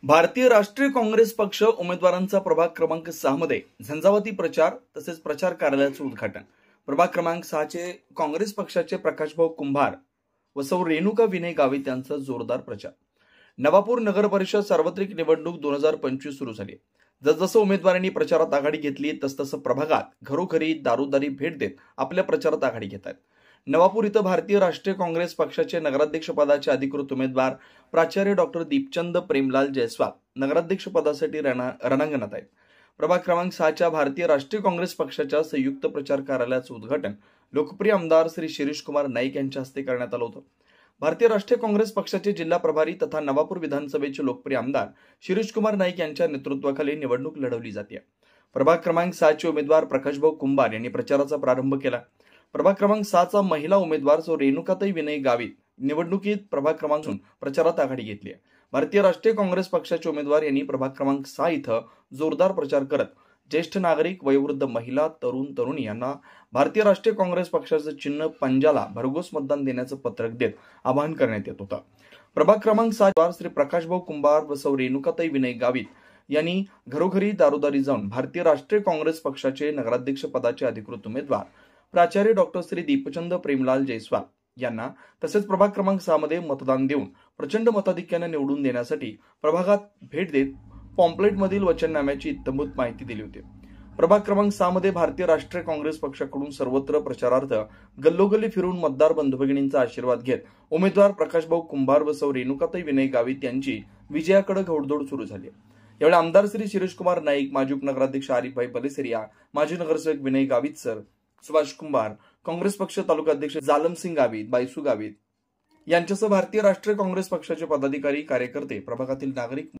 भारतीय राष्ट्रीय काँग्रेस पक्ष उमेदवारांचा प्रभाग क्रमांक 6 मध्ये झंझावाती प्रचार तसेच प्रचार कार्यालयाचे उद्घाटन। प्रभाग क्रमांक 6 चे काँग्रेस पक्षाचे प्रकाशभाऊ कुंभार व सौ रेणुका विनय गावित यांचा जोरदार प्रचार। नवापूर नगर परिषद सार्वत्रिक निवडणूक 2025 सुरू झाली। जसजसं उमेदवारांनी प्रचारात आघाडी घेतली तसतसं प्रभागात घरोघरी दारोदारी भेट देत आपल्या प्रचारात आघाडी घेत आहेत। नवापूर इथं भारतीय राष्ट्रीय काँग्रेस पक्षाचे नगराध्यक्ष पदाचे अधिकृत उमेदवार प्राचार्य डॉक्टर दीपचंद प्रेमलाल जयस्वाल नगराध्यक्ष पदासाठी रणांगणात आहेत। प्रभाग क्रमांक 6 च्या भारतीय राष्ट्रीय काँग्रेस पक्षाच्या संयुक्त प्रचार कार्यालयाचे उद्घाटन लोकप्रिय आमदार श्री शिरीष कुमार नाईक यांच्या हस्ते करण्यात आलं होतं। भारतीय राष्ट्रीय काँग्रेस पक्षाचे जिल्हा प्रभारी तथा नवापूर विधानसभेचे लोकप्रिय आमदार शिरीष कुमार नाईक यांच्या नेतृत्वाखाली निवडणूक लढवली जाते। प्रभाग क्रमांक 6 चे उमेदवार प्रकाशभाऊ कुंभार यांनी प्रचाराचा प्रारंभ केला। प्रभाग क्रमांक 6 चा महिला उमेदवार सौ रेणुकाताई विनय गावित निवडणुकीत प्रभाग क्रमांक प्रचारात आघाडी घेतली आहे। भारतीय राष्ट्रीय काँग्रेस पक्षाचे उमेदवार यांनी प्रभाग क्रमांक 6 इथं जोरदार प्रचार करत ज्येष्ठ नागरिक, वयोवृद्ध महिला, तरुणी यांना भारतीय राष्ट्रीय काँग्रेस पक्षाचे चिन्ह पंजाला भरघोस मतदान देण्याचं पत्रक देत आवाहन करण्यात येत होतं। प्रभाग क्रमांक 6 श्री प्रकाशभाऊ कुंभार व सौ रेणुकाताई विनय गावित यांनी घरोघरी दारोदारी जाऊन भारतीय राष्ट्रीय काँग्रेस पक्षाचे नगराध्यक्ष पदाचे अधिकृत उमेदवार प्राचार्य डॉक्टर श्री दीपचंद प्रेमलाल जयस्वाल यांना तसेच प्रभाग क्रमांक 6 मध्ये मतदान देऊन प्रचंड मताधिक्याने निवडून देण्यासाठी प्रभागात भेट देत पॉम्पलेटमधील वचननाम्याची इत्थंभूत माहिती दिली होती। प्रभाग क्रमांक 6 मध्ये भारतीय राष्ट्रीय काँग्रेस पक्षाकडून सर्वत्र प्रचारार्थ गल्लोगल्ली फिरून मतदार बंधुभगिनींचा आशीर्वाद घेत उमेदवार प्रकाशभाऊ कुंभार व सौ रेणुकाताई विनय गावित यांची विजयाकडे घोडदौड सुरू झाली। यावेळी आमदार श्री शिरीष कुमार नाईक, माजी नगराध्यक्ष आरिफभाई पलेसरिया, माजी नगरसेवक विनय गावित सर, सुभाष कुंभार, काँग्रेस पक्ष तालुका अध्यक्ष जालमसिंग गावित, बायसू गावित यांच्यासह भारतीय राष्ट्रीय काँग्रेस पक्षाचे पदाधिकारी, कार्यकर्ते, प्रभागातील नागरिक